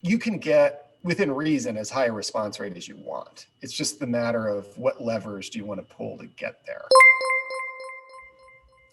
you can get within reason as high a response rate as you want. It's just the matter of what levers do you want to pull to get there.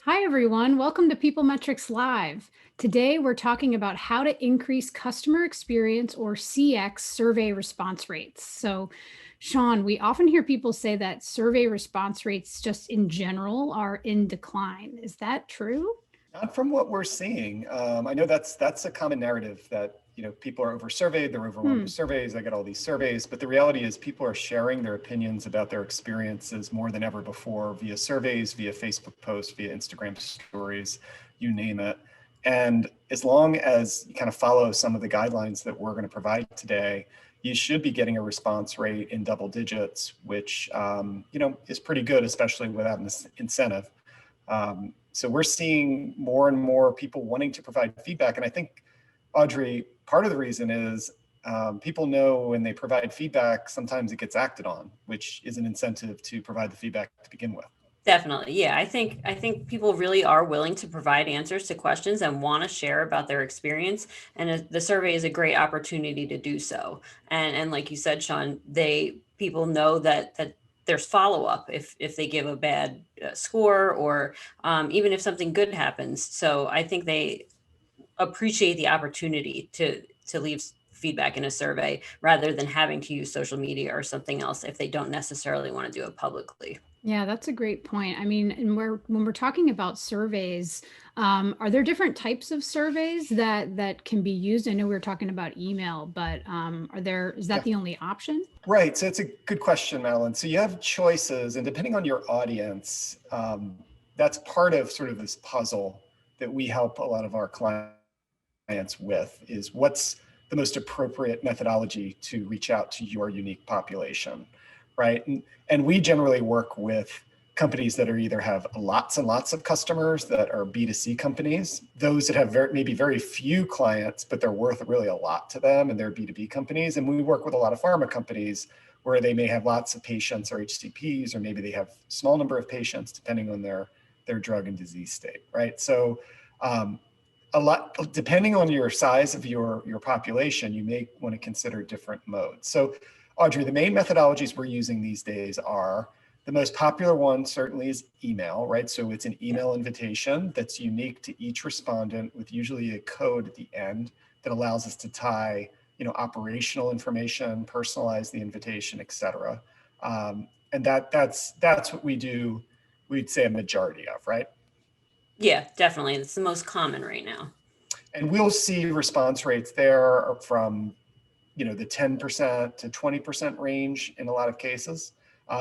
Hi, everyone. Welcome to PeopleMetrics Live. Today, we're talking about how to increase customer experience or CX survey response rates. So, Sean, we often hear people say that survey response rates just in general are in decline. Is that true? Not from what we're seeing. I know that's a common narrative that people are over-surveyed, they're overwhelmed with surveys, I get all these surveys, but the reality is people are sharing their opinions about their experiences more than ever before via surveys, via Facebook posts, via Instagram stories, you name it. And as long as you kind of follow some of the guidelines that we're going to provide today, you should be getting a response rate in double digits, which is pretty good, especially without an incentive. So we're seeing more and more people wanting to provide feedback. And I think, Audrey, part of the reason is people know when they provide feedback, sometimes it gets acted on, which is an incentive to provide the feedback to begin with. Definitely. Yeah. I think people really are willing to provide answers to questions and want to share about their experience. And the survey is a great opportunity to do so. And like you said, Sean, people know that there's follow-up if they give a bad score or even if something good happens. So I think they appreciate the opportunity to leave feedback in a survey rather than having to use social media or something else if they don't necessarily want to do it publicly. Yeah, that's a great point. I mean, and when we're talking about surveys, are there different types of surveys that can be used? I know we were talking about email, but is that the only option? Right. So it's a good question, Madeline. So you have choices, and depending on your audience, that's part of sort of this puzzle that we help a lot of our clients with, is what's the most appropriate methodology to reach out to your unique population, right? And we generally work with companies that either have lots and lots of customers that are B2C companies, those that have maybe very few clients, but they're worth really a lot to them, and they're B2B companies. And we work with a lot of pharma companies where they may have lots of patients or HCPs, or maybe they have a small number of patients depending on their drug and disease state, right? So a lot, depending on your size of your population, you may want to consider different modes. So Audrey, the main methodologies we're using these days are, the most popular one certainly is email, right? So it's an email invitation that's unique to each respondent with usually a code at the end that allows us to tie, operational information, personalize the invitation, et cetera. And that's what we do, we'd say a majority of, right? Yeah, definitely. It's the most common right now. And we'll see response rates there from the 10% to 20% range in a lot of cases.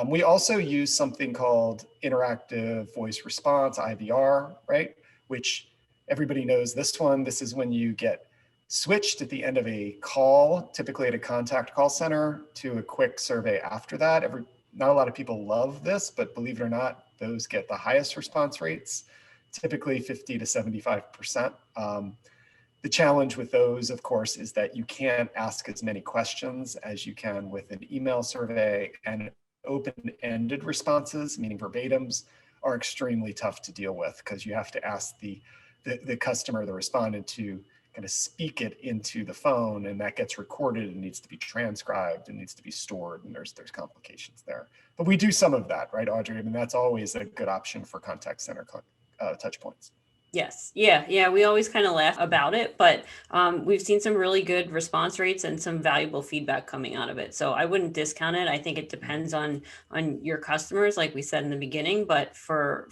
We also use something called interactive voice response, IVR, right? Which everybody knows this one. This is when you get switched at the end of a call, typically at a contact call center, to a quick survey after that. Not a lot of people love this, but believe it or not, those get the highest response rates, typically 50 to 75%. The challenge with those, of course, is that you can't ask as many questions as you can with an email survey, and open-ended responses, meaning verbatims, are extremely tough to deal with because you have to ask the customer, the respondent, to kind of speak it into the phone, and that gets recorded and needs to be transcribed and needs to be stored, and there's complications there. But we do some of that, right, Audrey? I mean, that's always a good option for contact center touch points. Yes. Yeah. We always kind of laugh about it, but we've seen some really good response rates and some valuable feedback coming out of it. So I wouldn't discount it. I think it depends on your customers, like we said in the beginning, but for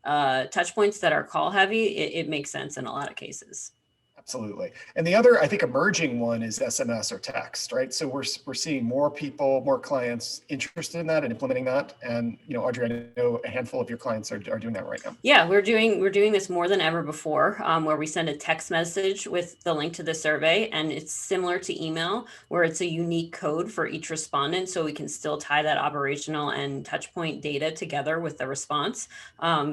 touch points that are call heavy, it makes sense in a lot of cases. Absolutely. And the other, I think, emerging one is SMS or text, right? So we're seeing more people, more clients interested in that and implementing that. And, Audrey, I know a handful of your clients are doing that right now. Yeah, we're doing this more than ever before, where we send a text message with the link to the survey, and it's similar to email, where it's a unique code for each respondent, so we can still tie that operational and touch point data together with the response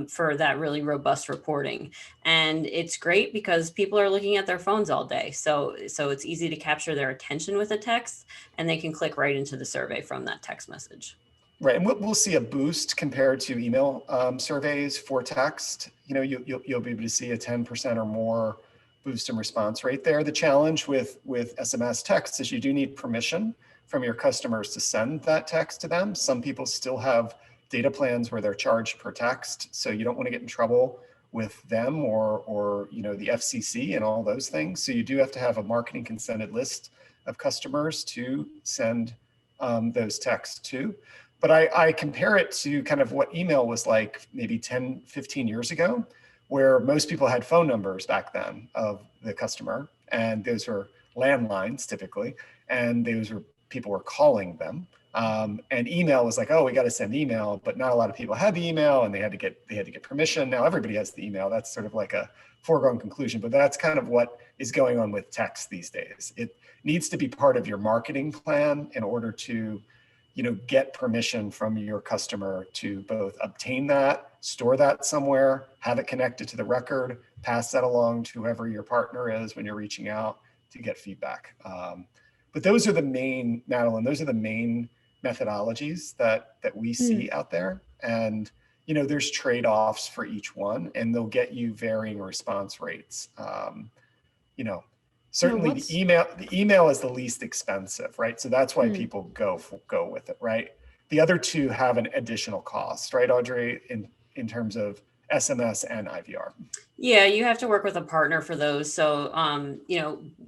for that really robust reporting. And it's great because people are looking at their phones all day. So it's easy to capture their attention with a text, and they can click right into the survey from that text message. Right, and we'll see a boost compared to email surveys for text. You'll be able to see a 10% or more boost in response rate there. The challenge with SMS text is you do need permission from your customers to send that text to them. Some people still have data plans where they're charged per text, so you don't want to get in trouble with them or the FCC and all those things. So you do have to have a marketing consented list of customers to send those texts to. But I compare it to kind of what email was like maybe 10, 15 years ago, where most people had phone numbers back then of the customer, and those were landlines typically, and people were calling them. And email was like, oh, we got to send email, but not a lot of people had the email, and they had to get permission. Now everybody has the email. That's sort of like a foregone conclusion, but that's kind of what is going on with text these days. It needs to be part of your marketing plan in order to, get permission from your customer to both obtain that, store that somewhere, have it connected to the record, pass that along to whoever your partner is when you're reaching out to get feedback. But those are the main, Madeline, those are the main methodologies that we see out there. And, there's trade-offs for each one, and they'll get you varying response rates. Certainly the email is the least expensive, right? So that's why people go with it, right? The other two have an additional cost, right, Audrey, in terms of SMS and IVR. Yeah, you have to work with a partner for those. So,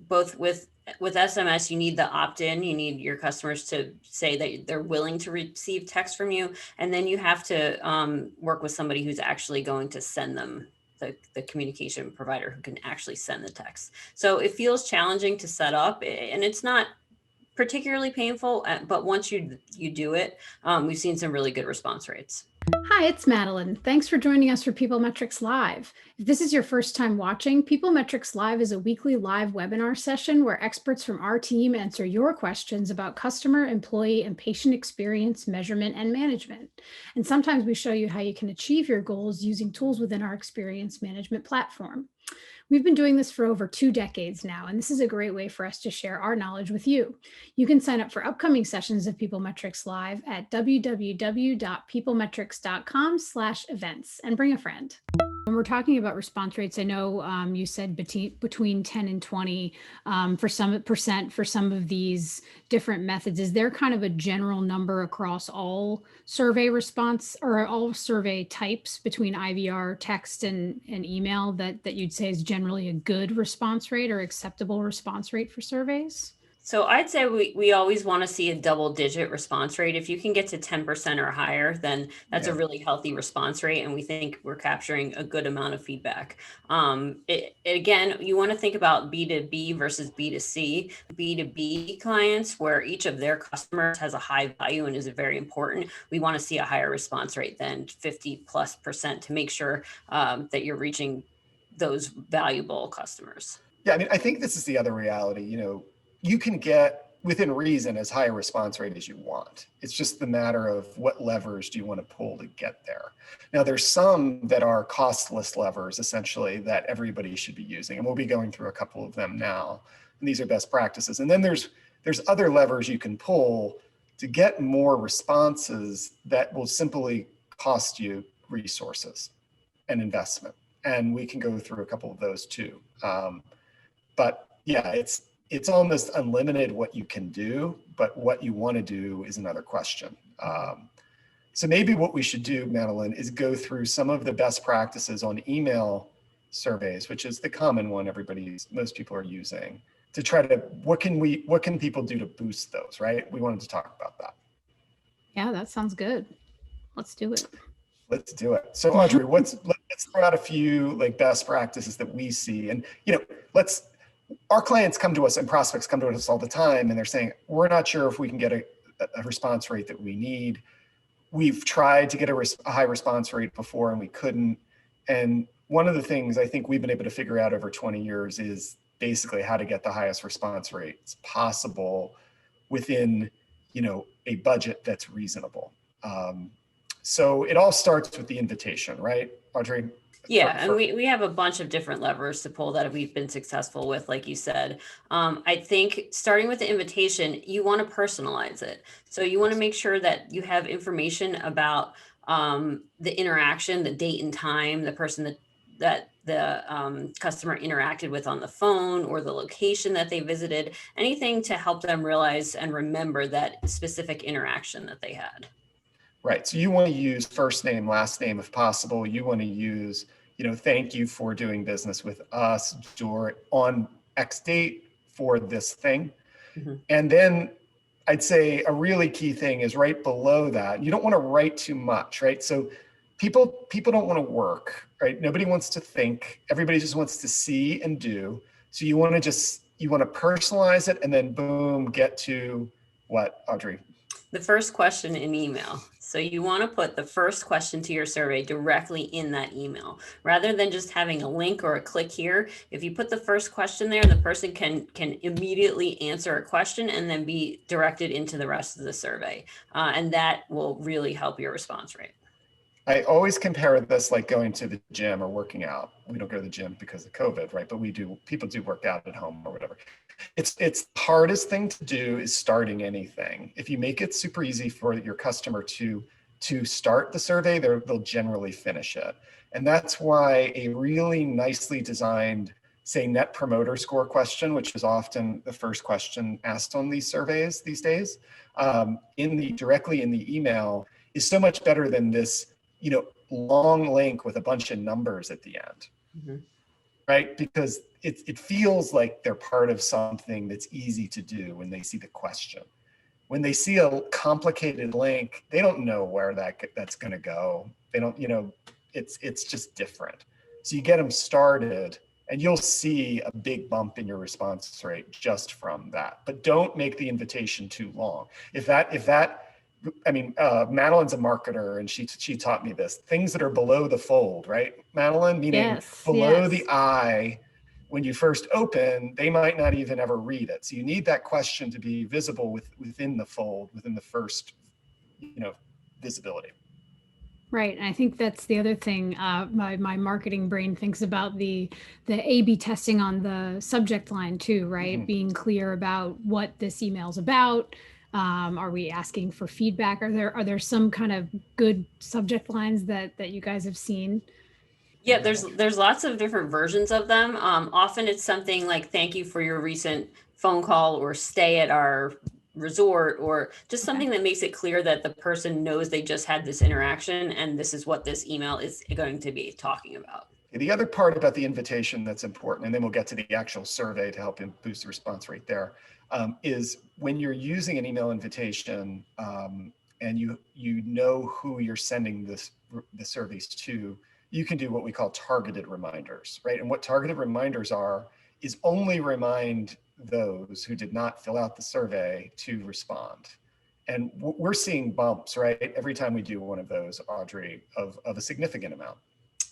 both with SMS, you need the opt-in. You need your customers to say that they're willing to receive text from you. And then you have to work with somebody who's actually going to send them, the communication provider who can actually send the text. So it feels challenging to set up, and it's not particularly painful, but once you do it, we've seen some really good response rates. Hi, it's Madeline. Thanks for joining us for PeopleMetrics Live. If this is your first time watching, PeopleMetrics Live is a weekly live webinar session where experts from our team answer your questions about customer, employee, and patient experience measurement and management. And sometimes we show you how you can achieve your goals using tools within our experience management platform. We've been doing this for over 2 decades now, and this is a great way for us to share our knowledge with you. You can sign up for upcoming sessions of PeopleMetrics Live at www.peoplemetrics.com/events and bring a friend. When we're talking about response rates, I know you said between 10 and 20 for some of these different methods. Is there kind of a general number across all survey response or all survey types between IVR, text, and email that you'd say is generally a good response rate or acceptable response rate for surveys? So I'd say we always want to see a double-digit response rate. If you can get to 10% or higher, then that's a really healthy response rate, and we think we're capturing a good amount of feedback. Again, you want to think about B2B versus B2C. B2B clients, where each of their customers has a high value and is very important, we want to see a higher response rate than 50+% to make sure that you're reaching those valuable customers. Yeah, I think this is the other reality. You can get within reason as high a response rate as you want. It's just the matter of what levers do you want to pull to get there. Now, there's some that are costless levers, essentially, that everybody should be using, and we'll be going through a couple of them now. And these are best practices. And then there's other levers you can pull to get more responses that will simply cost you resources and investment. And we can go through a couple of those too. But yeah, it's almost unlimited what you can do, but what you want to do is another question. So maybe what we should do, Madeline, is go through some of the best practices on email surveys, which is the common one most people are using, to try to, what can people do to boost those, right? We wanted to talk about that. Yeah, that sounds good. Let's do it. Let's do it. So Audrey, let's throw out a few best practices that we see. And, our clients come to us and prospects come to us all the time, and they're saying, we're not sure if we can get a response rate that we need. We've tried to get a high response rate before and we couldn't. And one of the things I think we've been able to figure out over 20 years is basically how to get the highest response rates possible within, a budget that's reasonable. So it all starts with the invitation, right, Audrey? Yeah, and we have a bunch of different levers to pull that we've been successful with, like you said. I think starting with the invitation, you want to personalize it. So you want to make sure that you have information about the interaction, the date and time, the person that that the customer interacted with on the phone or the location that they visited, anything to help them realize and remember that specific interaction that they had. Right. So you want to use first name, last name, if possible. You want to use, thank you for doing business with us on X date for this thing. Mm-hmm. And then I'd say a really key thing is right below that. You don't want to write too much, right? So people don't want to work, right? Nobody wants to think. Everybody just wants to see and do. So you want to personalize it and then boom, get to what, Audrey? The first question in email. So you want to put the first question to your survey directly in that email, rather than just having a link or a click here. If you put the first question there, the person can immediately answer a question and then be directed into the rest of the survey. And that will really help your response rate. I always compare this like going to the gym or working out. We don't go to the gym because of COVID, right? But people do work out at home or whatever. It's the hardest thing to do is starting anything. If you make it super easy for your customer to start the survey, they'll generally finish it. And that's why a really nicely designed, say, net promoter score question, which is often the first question asked on these surveys these days, directly in the email is so much better than this, long link with a bunch of numbers at the end. Mm-hmm. Right? Because it feels like they're part of something that's easy to do when they see the question. When they see a complicated link, they don't know where that's going to go. They don't, it's just different. So you get them started and you'll see a big bump in your response rate just from that. But don't make the invitation too long. Madeline's a marketer and she taught me this. Things that are below the fold, right? Madeline, meaning below the eye, when you first open, they might not even ever read it. So you need that question to be visible within the fold, within the first, visibility. Right. And I think that's the other thing my marketing brain thinks about the A/B testing on the subject line too, right? Mm-hmm. Being clear about what this email's about. Are we asking for feedback? Are there some kind of good subject lines that you guys have seen? Yeah, there's lots of different versions of them. Often it's something like, thank you for your recent phone call or stay at our resort, or just something that makes it clear that the person knows they just had this interaction and this is what this email is going to be talking about. The other part about the invitation that's important, and then we'll get to the actual survey to help boost the response rate there, is when you're using an email invitation and you know who you're sending the surveys to, you can do what we call targeted reminders, right? And what targeted reminders is only remind those who did not fill out the survey to respond. And we're seeing bumps, right? Every time we do one of those, Audrey, of a significant amount.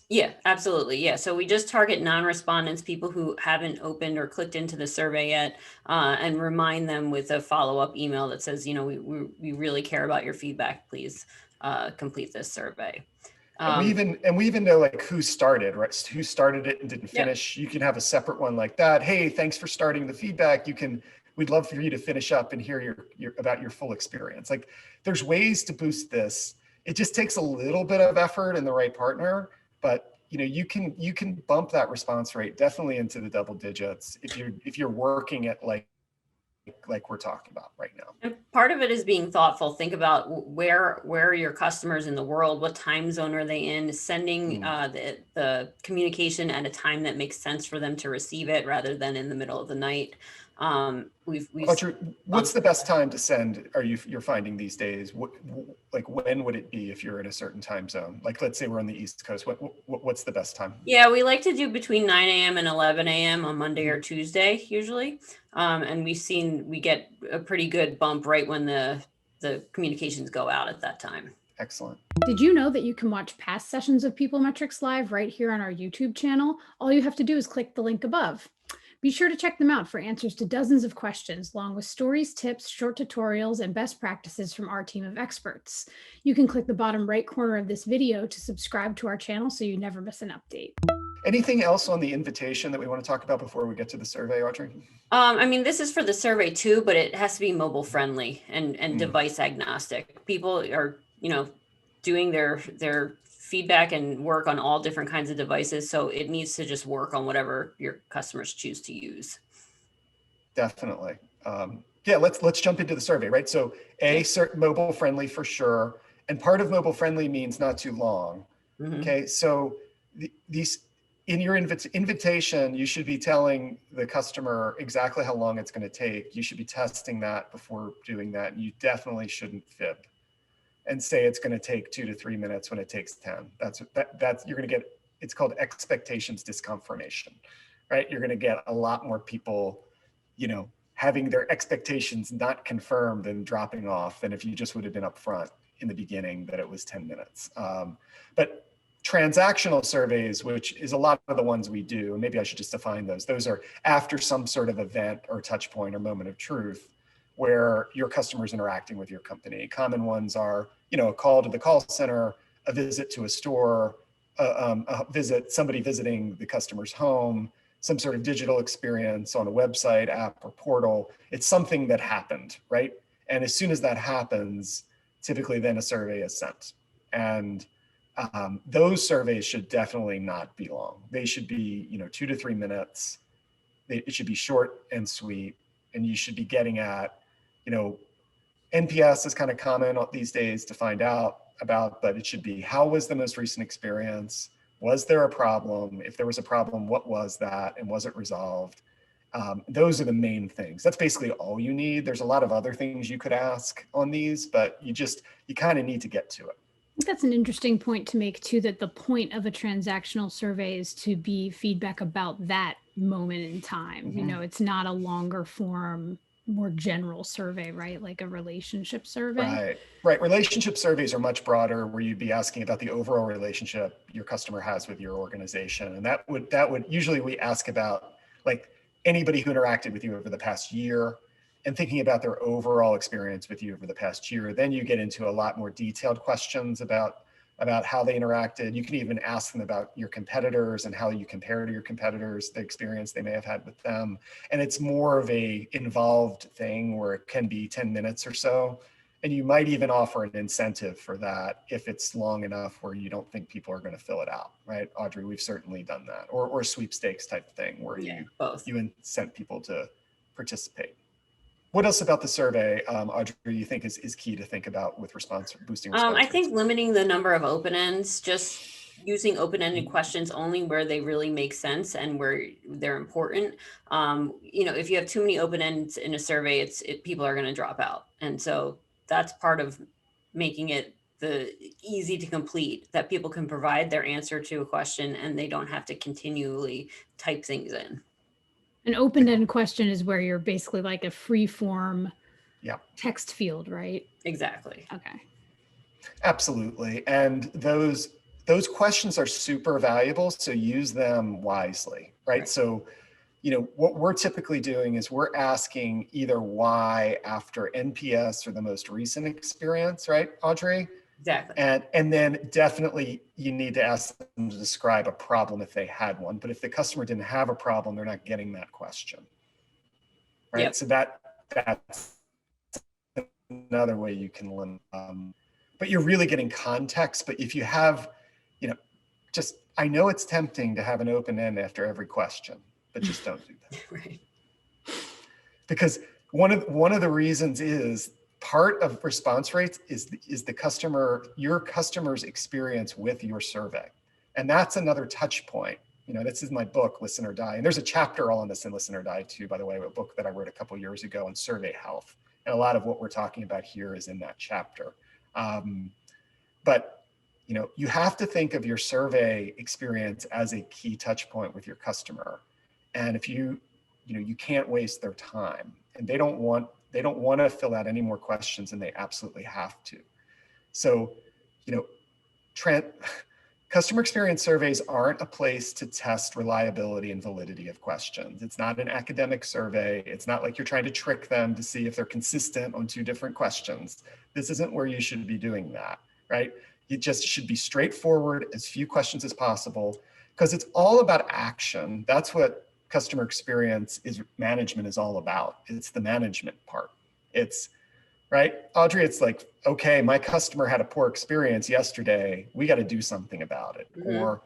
Yeah, absolutely. Yeah. So we just target non-respondents, people who haven't opened or clicked into the survey yet, and remind them with a follow-up email that says, we really care about your feedback. Please complete this survey. And we even know like who started, right? Who started it and didn't finish. Yep. You can have a separate one like that. Hey, thanks for starting the feedback. We'd love for you to finish up and hear your about your full experience. Like there's ways to boost this. It just takes a little bit of effort and the right partner. But you can bump that response rate definitely into the double digits if you're working at like we're talking about right now. And part of it is being thoughtful. Think about where are your customers in the world? What time zone are they in? Sending the communication at a time that makes sense for them to receive it rather than in the middle of the night. What's the best time to send? You're finding these days? When would it be if you're in a certain time zone? Like, let's say we're on the East Coast. What's the best time? Yeah, we like to do between 9 a.m. and 11 a.m. on Monday or Tuesday usually, and we get a pretty good bump right when the communications go out at that time. Excellent. Did you know that you can watch past sessions of PeopleMetrics Live right here on our YouTube channel? All you have to do is click the link above. Be sure to check them out for answers to dozens of questions, along with stories, tips, short tutorials, and best practices from our team of experts. You can click the bottom right corner of this video to subscribe to our channel so you never miss an update. Anything else on the invitation that we want to talk about before we get to the survey, Audrey? This is for the survey too, but it has to be mobile friendly and device agnostic. People are, doing their feedback and work on all different kinds of devices. So it needs to just work on whatever your customers choose to use. Definitely. Yeah, let's jump into the survey, right? So mobile friendly for sure. And part of mobile friendly means not too long. Mm-hmm. Okay, so these in your invitation, you should be telling the customer exactly how long it's going to take. You should be testing that before doing that. And you definitely shouldn't fib and say it's going to take 2 to 3 minutes when it takes 10. That's you're going to get, it's called expectations disconfirmation, right? You're going to get a lot more people, having their expectations not confirmed and dropping off than if you just would have been upfront in the beginning that it was 10 minutes. But transactional surveys, which is a lot of the ones we do, and maybe I should just define those. Those are after some sort of event or touch point or moment of truth where your customer's interacting with your company. Common ones are, a call to the call center, a visit to a store, somebody visiting the customer's home, some sort of digital experience on a website, app, or portal. It's something that happened, right? And as soon as that happens, typically then a survey is sent. And those surveys should definitely not be long. They should be, 2 to 3 minutes. It should be short and sweet. And you should be getting at, NPS is kind of common these days to find out about, but it should be, how was the most recent experience? Was there a problem? If there was a problem, what was that? And was it resolved? Those are the main things. That's basically all you need. There's a lot of other things you could ask on these, but you kind of need to get to it. I think that's an interesting point to make too, that the point of a transactional survey is to be feedback about that moment in time. Mm-hmm. It's not a longer form, more general survey, right? Like a relationship survey. Right. Relationship surveys are much broader, where you'd be asking about the overall relationship your customer has with your organization. And that would usually we ask about like anybody who interacted with you over the past year and thinking about their overall experience with you over the past year. Then you get into a lot more detailed questions about how they interacted. You can even ask them about your competitors and how you compare to your competitors, the experience they may have had with them. And it's more of a involved thing where it can be 10 minutes or so. And you might even offer an incentive for that if it's long enough where you don't think people are going to fill it out, right? Audrey, we've certainly done that. Or sweepstakes type of thing where you incent people to participate. What else about the survey, Audrey, you think is key to think about with boosting response I rates? think limiting the number of open ends, just using open-ended questions only where they really make sense and where they're important. If you have too many open ends in a survey, people are going to drop out. And so that's part of making it the easy to complete, that people can provide their answer to a question and they don't have to continually type things in. An open-ended question is where you're basically like a free form text field, right? Exactly. Okay. Absolutely. And those questions are super valuable. So use them wisely, right? So, what we're typically doing is we're asking either why after NPS or the most recent experience, right, Audrey? Exactly. And then definitely you need to ask them to describe a problem if they had one. But if the customer didn't have a problem, they're not getting that question. Right. Yep. So that's another way you can limit. But you're really getting context. But if you have, I know it's tempting to have an open end after every question, but just don't do that. Right. Because one of the reasons is part of response rates is your customer's experience with your survey. And that's another touch point. This is my book, Listen or Die. And there's a chapter all on this in Listen or Die too, by the way, a book that I wrote a couple of years ago on survey health. And a lot of what we're talking about here is in that chapter. But you have to think of your survey experience as a key touch point with your customer. And if you can't waste their time, and they don't want to fill out any more questions than they absolutely have to. So, customer experience surveys aren't a place to test reliability and validity of questions. It's not an academic survey. It's not like you're trying to trick them to see if they're consistent on 2 different questions. This isn't where you should be doing that, right? It just should be straightforward, as few questions as possible, because it's all about action. That's what customer experience management is all about. It's the management part. It's right? Audrey, it's like, okay, my customer had a poor experience yesterday. We got to do something about it. Mhm. Or,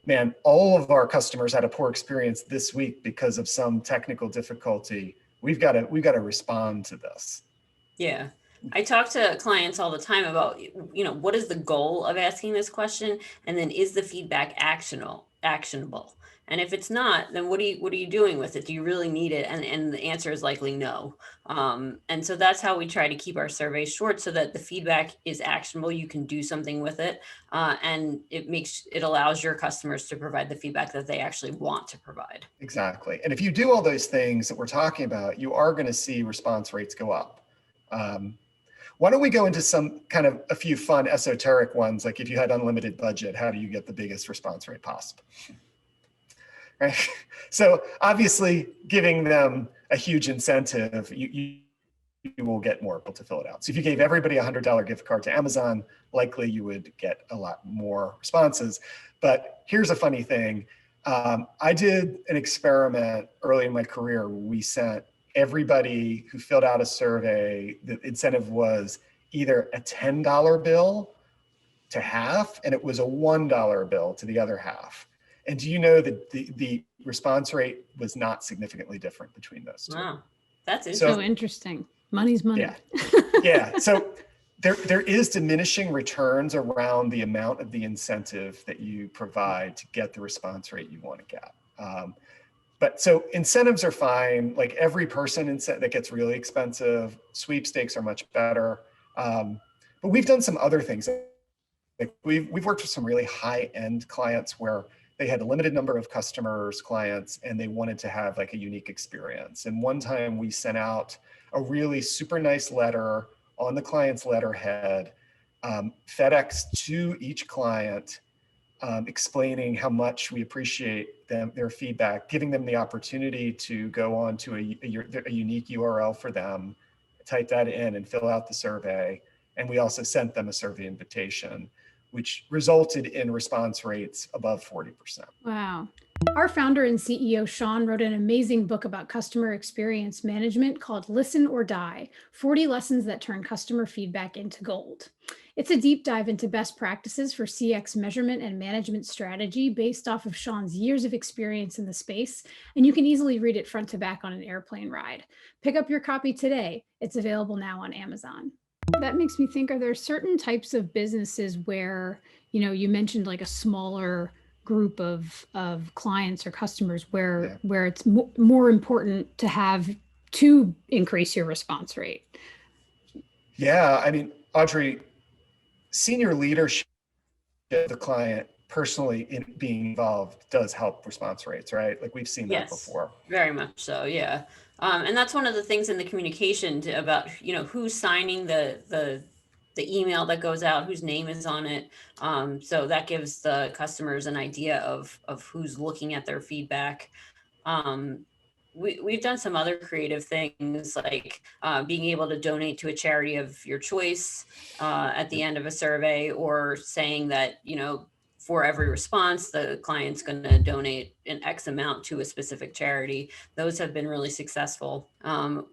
man, all of our customers had a poor experience this week because of some technical difficulty. We've got to respond to this. Yeah. I talk to clients all the time about, what is the goal of asking this question? And then is the feedback actionable? And if it's not, then what are you doing with it? Do you really need it? And the answer is likely no. And so that's how we try to keep our surveys short so that the feedback is actionable. You can do something with it. And it allows your customers to provide the feedback that they actually want to provide. Exactly. And if you do all those things that we're talking about, you are going to see response rates go up. Why don't we go into a few fun esoteric ones, like if you had unlimited budget, how do you get the biggest response rate possible? Right? So obviously giving them a huge incentive, you will get more people to fill it out. So if you gave everybody a $100 gift card to Amazon, likely you would get a lot more responses. But here's a funny thing. I did an experiment early in my career. We sent everybody who filled out a survey, the incentive was either a $10 bill to half, and it was a $1 bill to the other half. And do you know that the response rate was not significantly different between those two? Wow, that's so interesting. Money's money. Yeah. Yeah. So there is diminishing returns around the amount of the incentive that you provide to get the response rate you want to get. But so incentives are fine. Like every person that gets really expensive, sweepstakes are much better. But we've done some other things. Like we've worked with some really high-end clients where they had a limited number of clients, and they wanted to have like a unique experience. And one time we sent out a really super nice letter on the client's letterhead, FedEx to each client, explaining how much we appreciate their feedback, giving them the opportunity to go on to a unique URL for them, type that in and fill out the survey. And we also sent them a survey invitation, which resulted in response rates above 40%. Wow. Our founder and CEO, Sean, wrote an amazing book about customer experience management called Listen or Die, 40 Lessons That Turn Customer Feedback into Gold. It's a deep dive into best practices for CX measurement and management strategy based off of Sean's years of experience in the space, and you can easily read it front to back on an airplane ride. Pick up your copy today. It's available now on Amazon. That makes me think, are there certain types of businesses where, you mentioned like a smaller group of clients or customers where it's more important to increase your response rate? Yeah, I mean, Audrey, senior leadership, the client personally being involved does help response rates, right? Like we've seen that before. Very much so, yeah. And that's one of the things in the communication about, who's signing the email that goes out, whose name is on it. So that gives the customers an idea of who's looking at their feedback. We've done some other creative things like being able to donate to a charity of your choice at the end of a survey, or saying that, for every response, the client's going to donate an X amount to a specific charity. Those have been really successful.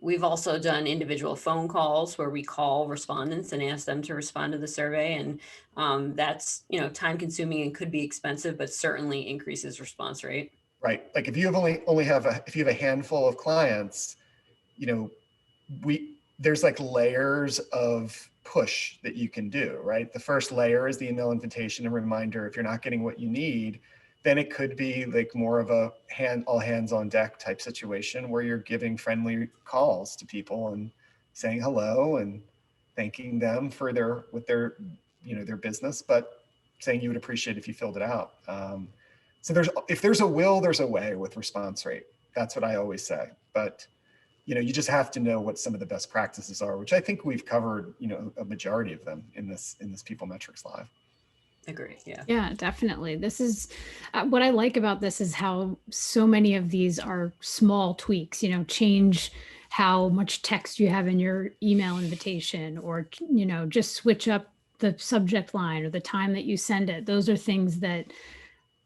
We've also done individual phone calls where we call respondents and ask them to respond to the survey. And that's, time consuming and could be expensive, but certainly increases response rate. Right. Like if you have a handful of clients, there's like layers of push that you can do, right? The first layer is the email invitation and reminder. If you're not getting what you need, then it could be like more of a all hands on deck type situation where you're giving friendly calls to people and saying hello and thanking them for their business, but saying you would appreciate if you filled it out. So if there's a will, there's a way with response rate. That's what I always say. But you just have to know what some of the best practices are, which I think we've covered, a majority of them in this PeopleMetrics Live. Agree. Yeah. Yeah, definitely. This is what I like about this is how so many of these are small tweaks, change how much text you have in your email invitation, or, just switch up the subject line or the time that you send it. Those are things that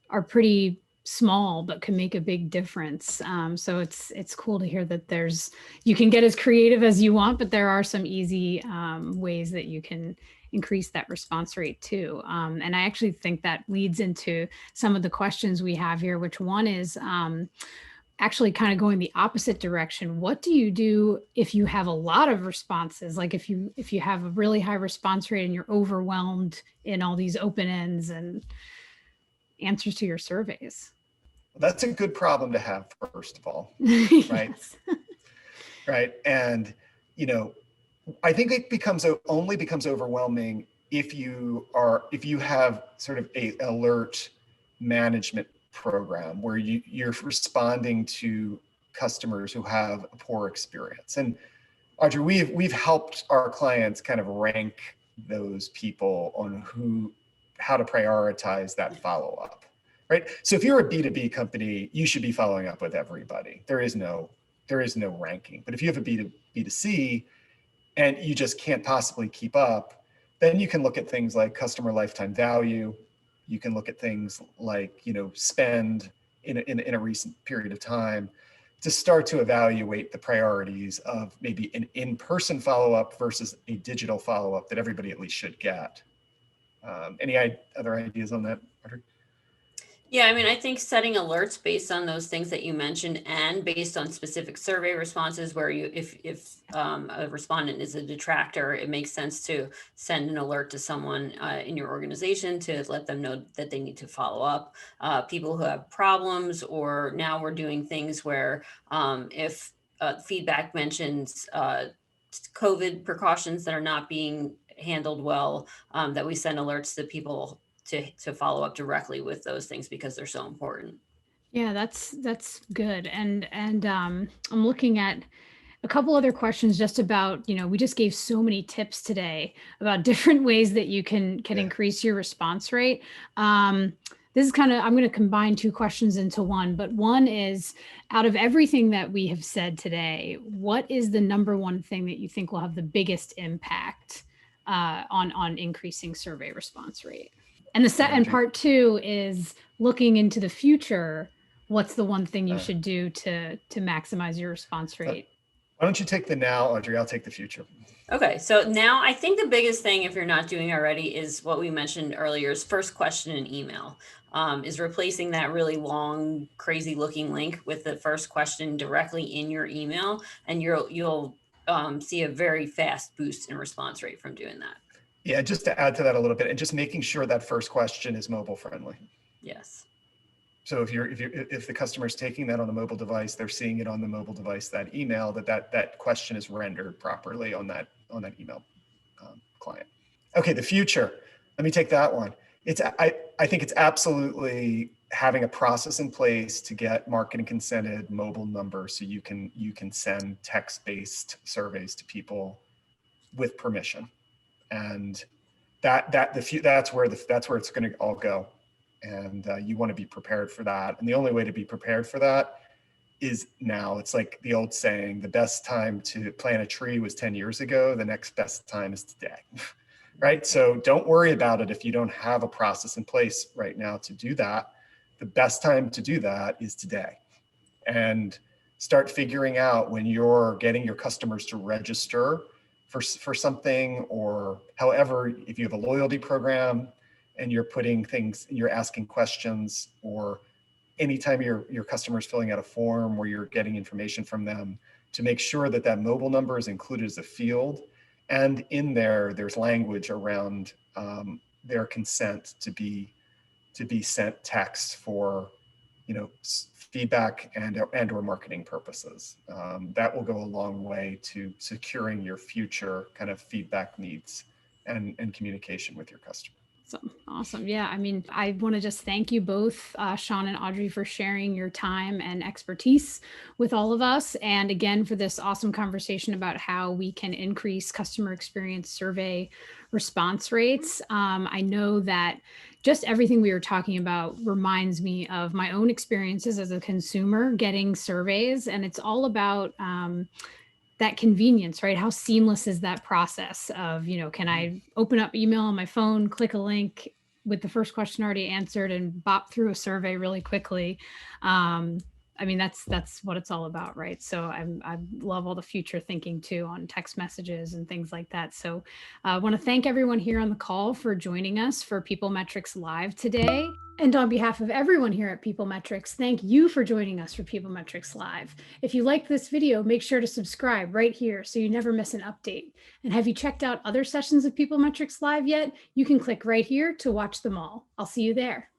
are pretty small, but can make a big difference. So it's cool to hear that you can get as creative as you want, but there are some easy ways that you can increase that response rate too. And I actually think that leads into some of the questions we have here, which one is actually kind of going the opposite direction. What do you do if you have a lot of responses? Like if you have a really high response rate and you're overwhelmed in all these open ends and answers to your surveys? That's a good problem to have, first of all, right? Yes. Right. And, I think it only becomes overwhelming if you have sort of a alert management program where you're responding to customers who have a poor experience. And Audrey, we've helped our clients kind of rank those people on how to prioritize that follow-up, right? So if you're a B2B company, you should be following up with everybody. There is no ranking. But if you have a B2C and you just can't possibly keep up, then you can look at things like customer lifetime value. You can look at things like, spend in a recent period of time to start to evaluate the priorities of maybe an in-person follow-up versus a digital follow-up that everybody at least should get. Any other ideas on that, Audrey? Yeah, I mean, I think setting alerts based on those things that you mentioned and based on specific survey responses where if a respondent is a detractor, it makes sense to send an alert to someone in your organization to let them know that they need to follow up. People who have problems, or now we're doing things where if feedback mentions COVID precautions that are not being handled well, that we send alerts to people to follow up directly with those things because they're so important. Yeah, that's good. And I'm looking at a couple other questions just about, we just gave so many tips today about different ways that you can increase your response rate. This is I'm going to combine two questions into one, but one is, out of everything that we have said today, what is the number one thing that you think will have the biggest impact on increasing survey response rate? And and part two is, looking into the future, what's the one thing you should do to maximize your response rate? Why don't you take the now, Audrey? I'll take the future. Okay, so now I think the biggest thing, if you're not doing already, is what we mentioned earlier, is first question in email. Is replacing that really long, crazy looking link with the first question directly in your email, and you'll see a very fast boost in response rate from doing that. Yeah, just to add to that a little bit, and just making sure that first question is mobile friendly. Yes. So if the customer is taking that on a mobile device, they're seeing it on the mobile device, that email, that question is rendered properly on that email client. Okay, the future. Let me take that one. I think it's absolutely having a process in place to get marketing consented mobile numbers so you can send text-based surveys to people with permission. And that's where it's going to all go. And you want to be prepared for that. And the only way to be prepared for that is now. It's like the old saying, the best time to plant a tree was 10 years ago. The next best time is today, right? So don't worry about it if you don't have a process in place right now to do that. The best time to do that is today. And start figuring out when you're getting your customers to register for something, or however, if you have a loyalty program and you're asking questions, or anytime your customer's filling out a form where you're getting information from them, to make sure that mobile number is included as a field. And in there's language around their consent to be sent text for, feedback and or marketing purposes. That will go a long way to securing your future kind of feedback needs and communication with your customer. Awesome. Yeah. I mean, I want to just thank you both, Sean and Audrey, for sharing your time and expertise with all of us. And again, for this awesome conversation about how we can increase customer experience survey response rates. I know that just everything we were talking about reminds me of my own experiences as a consumer getting surveys. And it's all about that convenience, right? How seamless is that process of, can I open up email on my phone, click a link, with the first question already answered and bop through a survey really quickly. I mean, that's what it's all about, right? So I love all the future thinking too on text messages and things like that. So I want to thank everyone here on the call for joining us for PeopleMetrics Live today. And on behalf of everyone here at PeopleMetrics, thank you for joining us for PeopleMetrics Live. If you liked this video, make sure to subscribe right here so you never miss an update. And have you checked out other sessions of PeopleMetrics Live yet? You can click right here to watch them all. I'll see you there.